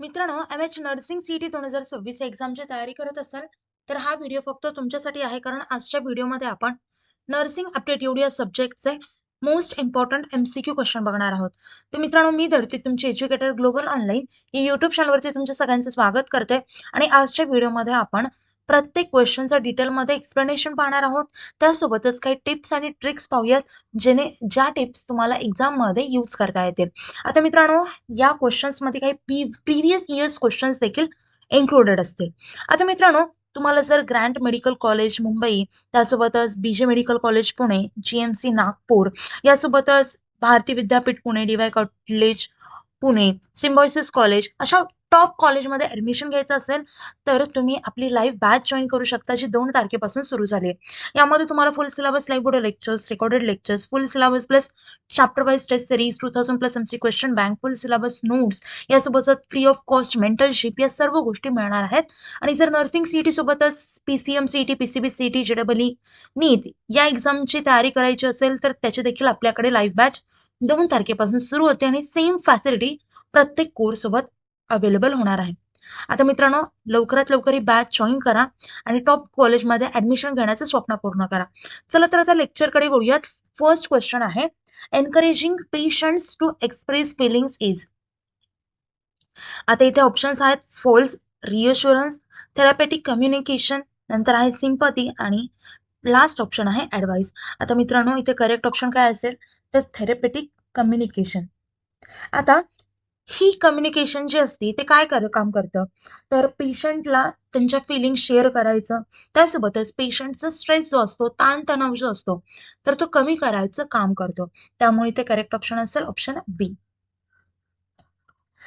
मित्रांनो, MH nursing CET 2026 या एक्झामची तयारी करत असाल, तर हा व्हिडिओ फक्त तुमच्यासाठी आहे. कारण आजच्या व्हिडिओमध्ये आपण नर्सिंग ॲप्टिट्यूड या सब्जेक्टचे मोस्ट इम्पोर्टंट एम-सी-क्यू क्वेश्चन बघणार आहोत. तर मित्रांनो, मी धरती तुमची एज्युकेटर ग्लोबल ऑनलाईन या यूट्यूब चॅनलवरती तुमच्या सगळ्यांचं स्वागत करते. आणि आजच्या व्हिडिओमध्ये आपण प्रत्येक क्वेश्चनचं डिटेलमध्ये एक्सप्लेनेशन पाहणार आहोत. त्यासोबतच काही टिप्स आणि ट्रिक्स पाहूयात, ज्या टिप्स तुम्हाला एक्झाममध्ये यूज करता येतील. आता मित्रांनो, या क्वेश्चन्समध्ये काही प्रिव्हियस इयर्स क्वेश्चन्स देखील इन्क्लुडेड असतील. आता मित्रांनो, तुम्हाला जर ग्रँट मेडिकल कॉलेज मुंबई, त्यासोबतच बीजे medical college Pune, GMC Nagpur, यासोबतच Bharati Vidyapeeth Pune, DY college Pune, symbiosis college अशा टॉप कॉलेजमध्ये ऍडमिशन घ्यायचं असेल, तर तुम्ही आपली लाईव्ह बॅच जॉईन करू शकता, जी 2 तारखेपासून सुरू झाली आहे. यामध्ये तुम्हाला full syllabus, live video lectures, recorded lectures, full syllabus plus chapter wise test series, 2000 plus MC question bank, full syllabus notes, यासोबतच फ्री ऑफ कॉस्ट मेंटरशिप, या सर्व गोष्टी मिळणार आहेत. आणि जर नर्सिंग सीईटी सोबतच पीसीएम सीईटी, पीसीबी सीईटी, जेडब्ल्यू नीट या एक्झामची तयारी करायची असेल, तर त्याची देखील आपल्याकडे लाईव्ह बॅच 2 तारखेपासून सुरू होते आणि सेम फॅसिलिटी प्रत्येक कोर्स सोबत अवेलेबल होणार आहे. आता मित्रांनो, लवकरात लवकर ही बॅच जॉईन करा आणि टॉप कॉलेजमध्ये ऍडमिशन घेण्याचं स्वप्न पूर्ण करा. चला तर आता लेक्चरकडे वळूयात. फर्स्ट क्वेश्चन आहे, encouraging patients to express feelings is. आता इथे ऑप्शन्स आहेत फॉल्स रिअश्युरन्स, थेरापेटिक कम्युनिकेशन, नंतर आहे सिंपथी आणि लास्ट ऑप्शन आहे ऍडवाइस. आता मित्रांनो, इथे करेक्ट ऑप्शन काय असेल तर थेरापेटिक कम्युनिकेशन. आता ही कम्युनिकेशन जी असते ते काय काम करतं, तर पेशंटला त्यांच्या फिलिंग शेअर करायचं, त्यासोबतच पेशंटचा स्ट्रेस जो असतो, ताणतणाव जो असतो, तर तो कमी करायचं काम करतो. त्यामुळे ते करेक्ट ऑप्शन असेल ऑप्शन बी.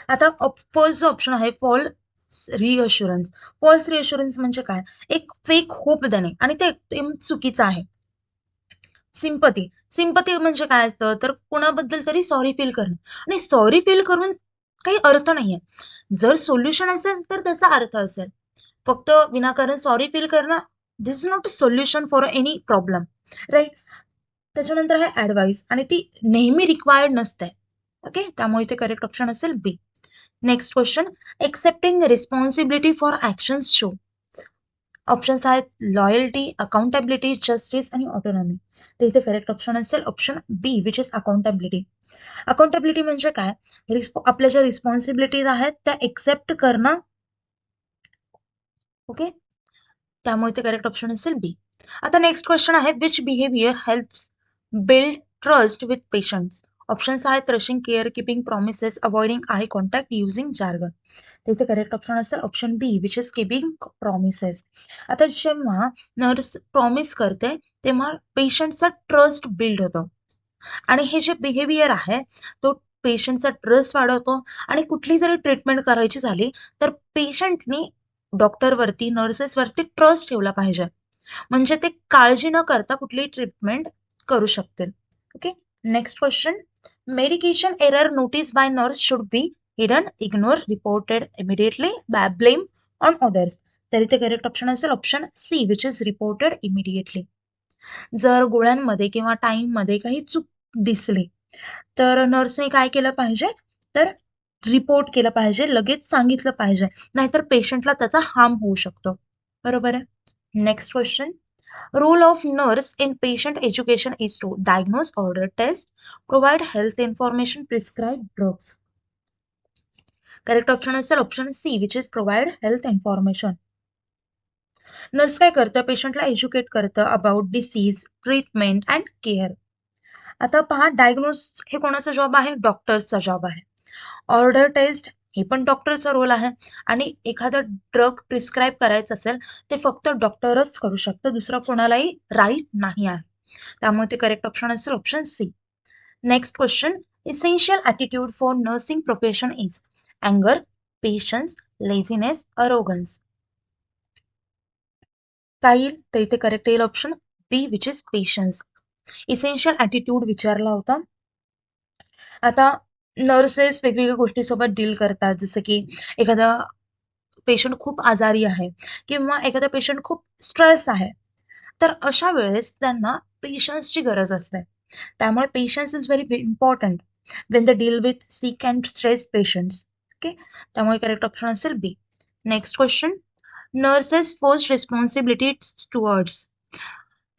आता फर्स्ट जो ऑप्शन आहे फॉल्स रिअश्युरन्स. फॉल्स रिअश्युरन्स म्हणजे काय, एक फेक होप देणे आणि ते एकदम चुकीचं आहे. सिंपथी, सिंपथी म्हणजे काय असतं, तर कुणाबद्दल तरी सॉरी फील करणं, आणि सॉरी फील करून काही अर्थ नाहीये. जर सोल्युशन असेल तर त्याचा अर्थ असेल. फक्त विनाकारण सॉरी फील करणं, this is not a solution for any problem, right. त्याच्यानंतर आहे ऍडवाइस, आणि ती नेहमी रिक्वायर्ड नसते. ओके, त्यामुळे ते करेक्ट ऑप्शन असेल B. Next question, accepting responsibility for actions show. Options आहेत लॉयल्टी, अकाउंटेबिलिटी, जस्टिस आणि ऑटोनॉमी. तर इथे करेक्ट ऑप्शन असेल option B, which is accountability. Accountability म्हणजे काय, आपल्या ज्या रिस्पॉन्सिबिलिटीज आहेत त्या एक्सेप्ट करणं. ओके, त्यामुळे ते करेक्ट ऑप्शन असेल बी. आता नेक्स्ट क्वेश्चन आहे, which behaviour helps build trust with patients. Options आहेत rushing care, keeping promises, avoiding eye contact, using jargon. त्याचे करेक्ट ऑप्शन असेल option B, which is keeping promises. आता जेव्हा नर्स प्रॉमिस करते, तेव्हा पेशंटचा ट्रस्ट बिल्ड होतो, आणि हे जे बिहेवियर आहे तो पेशंटचा ट्रस्ट वाढवतो. आणि कुठली जरी ट्रीटमेंट करायची झाली, तर पेशंटनी डॉक्टरवरती, नर्सेसवरती ट्रस्ट ठेवला पाहिजे, म्हणजे ते काळजी न करता कुठलीही ट्रीटमेंट करू शकतील. Okay, next question, medication error notice by nurse should be hidden, ignore, reported immediately, blame on others. तर इथे करेक्ट ऑप्शन असेल option C, which is reported immediately. जर गोळ्यांमध्ये किंवा टाइममध्ये काही चूक दिसली, तर नर्सने काय केलं पाहिजे, तर रिपोर्ट केलं पाहिजे, लगेच सांगितलं पाहिजे, नाहीतर पेशंटला त्याचा हार्म होऊ शकतो. बरोबर आहे. Next question, role of nurse in patient education is to diagnose, order test, provide health information, prescribe drugs. Correct option असेल option C, which is provide health information. Nurse काय करतं, पेशंटला एज्युकेट करतं about disease, treatment and care. आता पहा, diagnose हे कोणाचा job आहे, डॉक्टर्सचा जॉब आहे. ऑर्डर टेस्ट हे पण डॉक्टरचा रोल आहे, आणि एखादा ड्रग प्रिस्क्राईब करायचं असेल ते फक्त डॉक्टरच करू शकतं, दुसरा कोणालाही राईट नाही आहे. त्यामुळे ते करेक्ट ऑप्शन असेल option C. Next question, essential attitude for nursing profession is अँगर, पेशन्स, लेझीनेस, अरोगन्स. काय येईल, तर इथे करेक्ट येईल option B, which is patience. Essential attitude विचारला होता. आता नर्सेस वेगवेगळ्या गोष्टीसोबत डील करतात, जसं की एखादा पेशंट खूप आजारी आहे किंवा एखादा पेशंट खूप स्ट्रेस आहे, तर अशा वेळेस त्यांना पेशन्सची गरज असते. त्यामुळे patience is very important when the deal with sick and stress patients. Okay, त्यामुळे करेक्ट ऑप्शन असेल B. Next question, nurses first responsibility towards.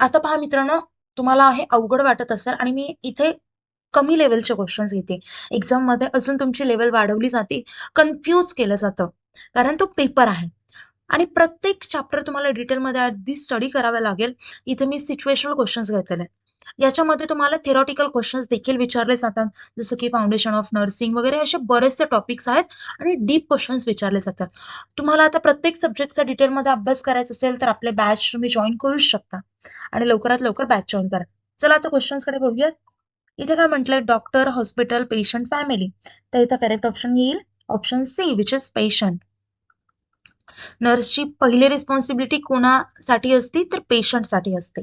आता पहा मित्रांनो, तुम्हाला हे अवघड वाटत असेल आणि मी इथे कमी लेवलचे क्वेश्चन्स घेते. एक्झाममध्ये अजून तुमची लेवल वाढवली जाते, कन्फ्यूज केलं जातं, कारण तो पेपर आहे आणि प्रत्येक चॅप्टर तुम्हाला डिटेलमध्ये आधी स्टडी करावा लागेल. इथे मी सिच्युएशनल क्वेश्चन्स घेतलेले. याच्यामध्ये तुम्हाला थेरॉटिकल क्वेश्चन्स देखील विचारले जातात, जसं की फाउंडेशन ऑफ नर्सिंग वगैरे असे बरेचसे टॉपिक्स आहेत आणि डीप क्वेश्चन्स विचारले जातात. तुम्हाला आता प्रत्येक सब्जेक्टचा डिटेलमध्ये अभ्यास करायचा असेल तर आपले बॅच तुम्ही जॉईन करूच शकता आणि लवकरात लवकर बॅच जॉईन करा. चला आता क्वेश्चन्सकडे बघूया. इथे काय म्हटलंय, डॉक्टर, हॉस्पिटल, पेशंट, फॅमिली. तर इथं करेक्ट ऑप्शन येईल option C, which is patient. नर्सची पहिली रिस्पॉन्सिबिलिटी कोणासाठी असते तर पेशंटसाठी असते.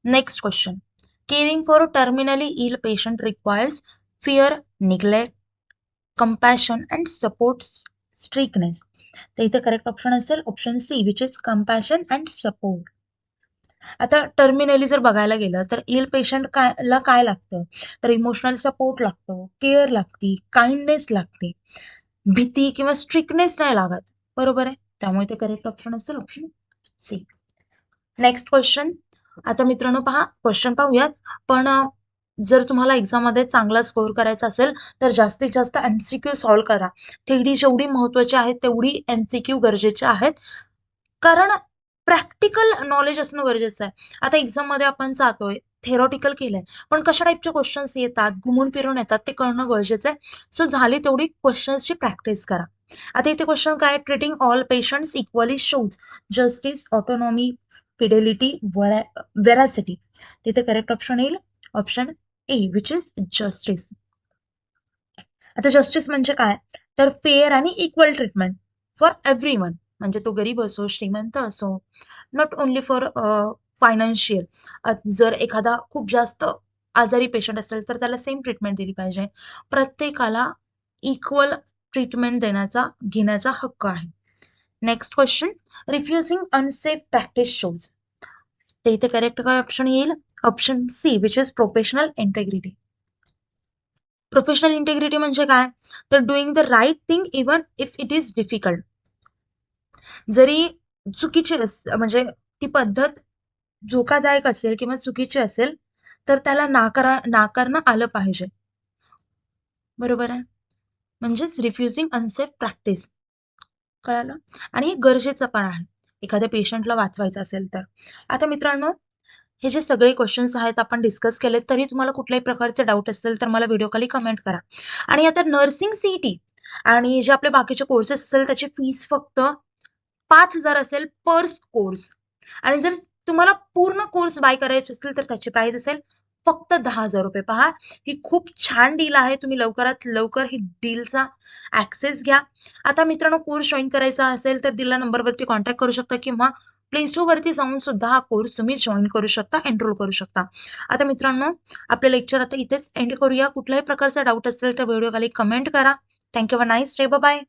Next question, caring for terminally ill patient requires fear, neglect, compassion and support strictness. तर इथे करेक्ट ऑप्शन असेल option C, which is compassion and support. आता टर्मिनली जर बघायला गेलं तर इल पेशंट काय लागतं, तर इमोशनल सपोर्ट लागतो, केअर लागते, काइंडनेस लागते, भीती किंवा स्ट्रिक्टनेस नाही लागत. बरोबर आहे, त्यामुळे ते करेक्ट ऑप्शन असेल ऑप्शन सी. नेक्स्ट क्वेश्चन, आता मित्रांनो पहा क्वेश्चन पाहूयात, पण जर तुम्हाला एक्झाममध्ये चांगला स्कोअर करायचा असेल तर जास्तीत जास्त एमसीक्यू सॉल्व्ह करा. थेडी जेवढी महत्वाची आहेत तेवढी एमसीक्यू गरजेचे आहेत, कारण प्रॅक्टिकल नॉलेज असणं गरजेचं आहे. आता एक्झाममध्ये आपण जातोय, थेरॉटिकल केलंय, पण कशा टाईपचे क्वेश्चन्स येतात, घुमून फिरून येतात ते कळणं गरजेचं आहे. सो झाली तेवढी क्वेश्चन्सची प्रॅक्टिस करा. आता इथे क्वेश्चन काय, treating all patients equally shows justice, autonomy, fidelity, veracity. तिथे करेक्ट ऑप्शन येईल option A, which is justice. आता जस्टिस म्हणजे काय, तर फेअर आणि इक्वल ट्रीटमेंट फॉर एव्हरीवन, म्हणजे तो गरीब असो, श्रीमंत असो, नॉट ओनली फॉर फायनान्शियल. जर एखादा खूप जास्त आजारी पेशंट असेल तर त्याला सेम ट्रीटमेंट दिली पाहिजे. प्रत्येकाला इक्वल ट्रीटमेंट घेण्याचा हक्क आहे. Next question, refusing unsafe practice shows. ते इथे करेक्ट काय ऑप्शन येईल option C, which is professional integrity. Professional integrity म्हणजे काय, तर doing the right thing even if it is difficult. जरी चुकीची म्हणजे ती पद्धत धोकादायक असेल किंवा चुकीची असेल तर त्याला नाकारणं आलं पाहिजे. बरोबर आहे, म्हणजेच रिफ्युजिंग अनसेफ प्रॅक्टिस. कळालं, आणि हे गरजेचं पण आहे एखाद्या पेशंटला वाचवायचं असेल तर. आता मित्रांनो, हे जे सगळे क्वेश्चन्स आहेत आपण डिस्कस केले, तरी तुम्हाला कुठल्याही प्रकारचे डाऊट असेल तर मला व्हिडिओ खाली कमेंट करा. आणि आता नर्सिंग सीईटी आणि जे आपले बाकीचे कोर्सेस असेल त्याची फीस फक्त 5,000 असेल पर कोर्स, आणि जर तुम्हाला पूर्ण कोर्स बाय करायचे असेल तर त्याची प्राइस असेल फक्त 10,000 रुपये. पहा, ही खूप छान डील आहे, तुम्ही लवकरात लवकर ही डीलचा ऍक्सेस घ्या. आता मित्रांनो, कोर्स जॉईन करायचा असेल तर दिलेल्या नंबरवरती कॉन्टॅक्ट करू शकता किंवा प्ले स्टोर वरती जाऊन सुद्धा हा कोर्स तुम्ही जॉईन करू शकता, एनरोल करू शकता. आता मित्रांनो, आपले लेक्चर आता इथेच एंड करूया. कुठल्याही प्रकारचा डाऊट असेल तर व्हिडिओ खाली कमेंट करा. Thank you, nice day, bye.